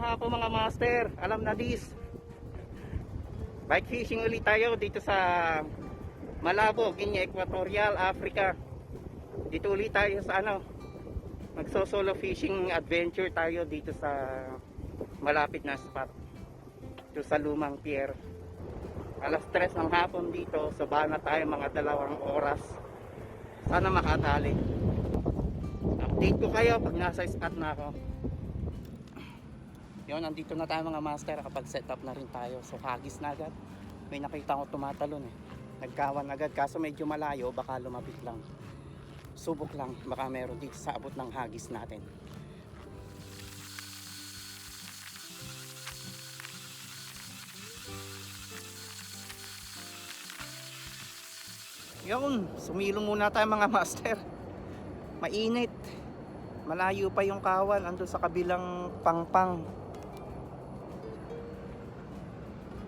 hapon mga master. Alam na this. Bike fishing ulit tayo dito sa Malabo, Guinea Equatorial, Africa. Dito ulit tayo sa magso-solo fishing adventure tayo dito sa malapit na spot. Dito sa Lumang Pier. Alas 3 ng hapon dito. Sabahan na tayo mga 2 oras. Sana makatali. Update ko kayo pag nasa spot na ako. Yun, nandito na tayo mga master. Kapag set up na rin tayo. So hagis na agad. May nakita ko tumatalon eh. Nagkawan agad. Kaso medyo malayo. Baka lumapit lang. Subok lang. Baka meron dito sa abot ng hagis natin. Yun. Sumilong muna tayo mga master. Mainit. Malayo pa yung kawan. Ando sa kabilang pangpang.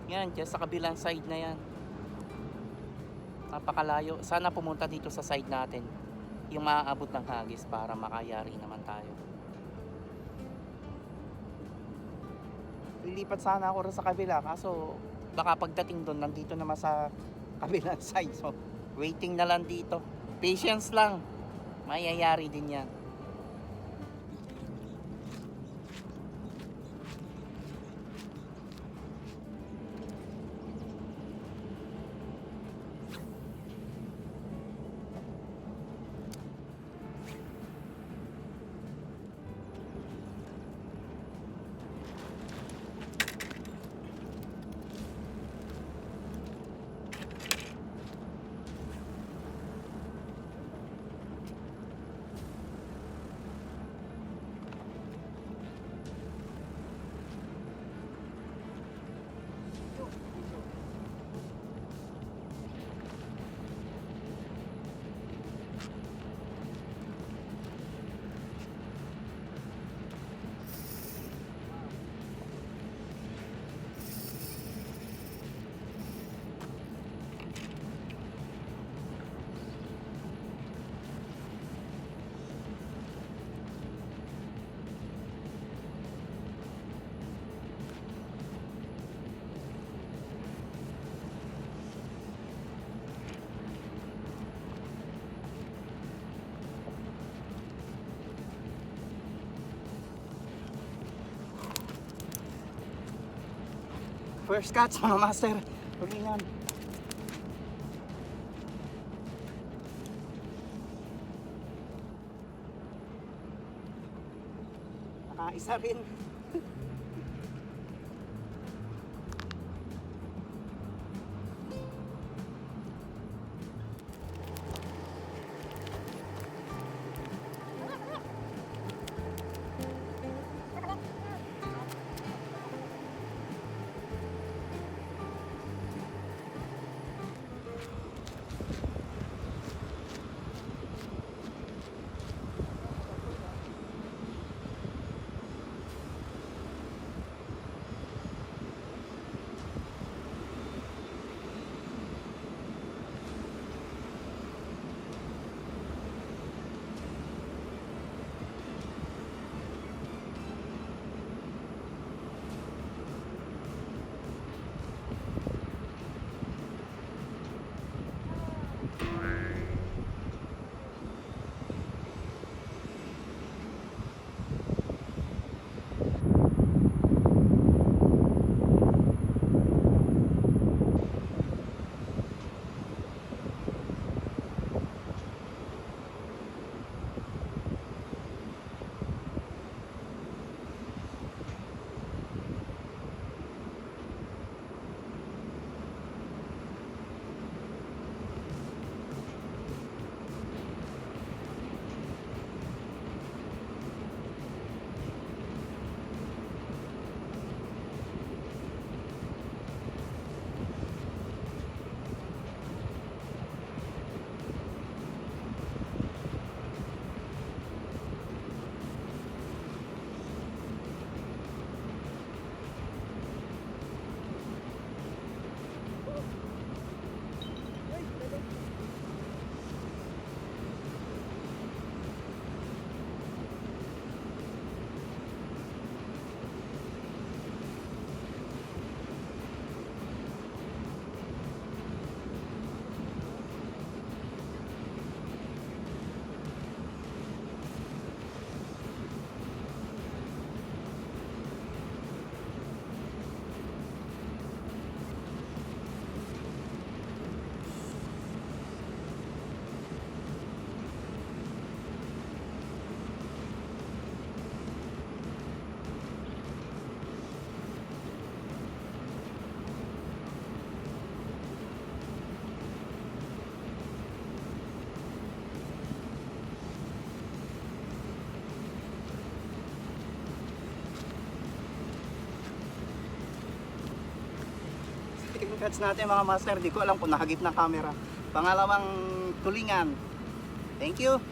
Yan, dyan sa kabilang side na yan. Napakalayo. Sana pumunta dito sa side natin. Yung maaabot ng hagis para makayari naman tayo. Lilipat sana ako rin sa kabila. Kaso baka pagdating doon, nandito naman sa kabilang side. So waiting na lang dito. Patience lang. Mayayari din yan. First catch mga master. Tulingan. Nakaisa rin. Second catch natin mga master. Di ko alam kung nakagip ng camera. Pangalawang tulingan. Thank you.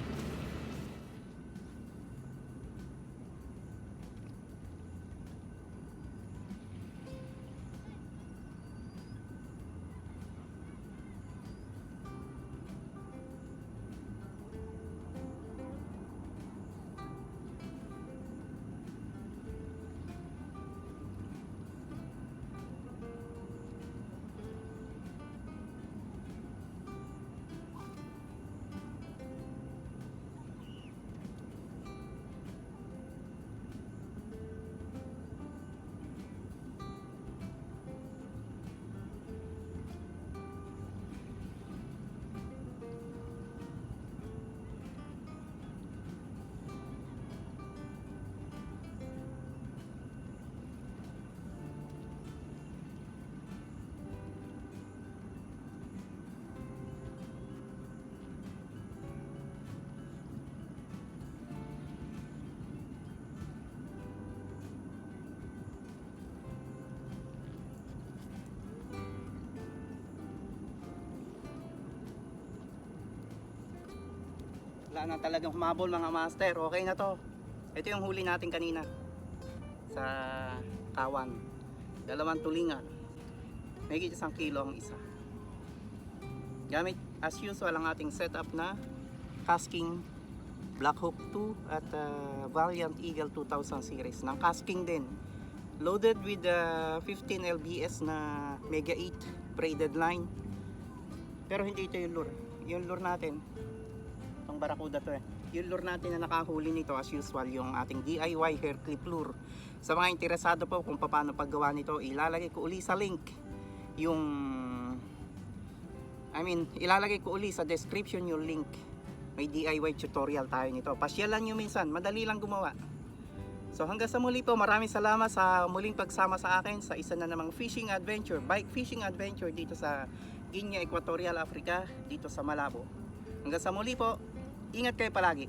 Wala na talagang humabol mga master. Okay na to. Ito yung huli natin kanina sa kawan. Dalawang tulingan. May 1 kilo ang isa. Gamit as usual ang ating setup na casking Black Hawk 2 at Valiant Eagle 2000 series. Ng casking din. Loaded with 15 lbs na Mega 8 braided line. Pero hindi ito yung lure. Yung lure natin ang Barracuda to eh. Yung lure natin na nakahuli nito as usual yung ating DIY hair clip lure. Sa mga interesado po kung paano paggawa nito, ilalagay ko uli sa link yung ilalagay ko uli sa description yung link. May DIY tutorial tayo nito. Pasyalan nyo minsan, madali lang gumawa. So hanggang sa muli po, maraming salamat sa muling pagsama sa akin sa isa na namang fishing adventure, bike fishing adventure dito sa Guinea Equatorial Africa, dito sa Malabo. Hanggang sa muli po, ingat kayo palagi.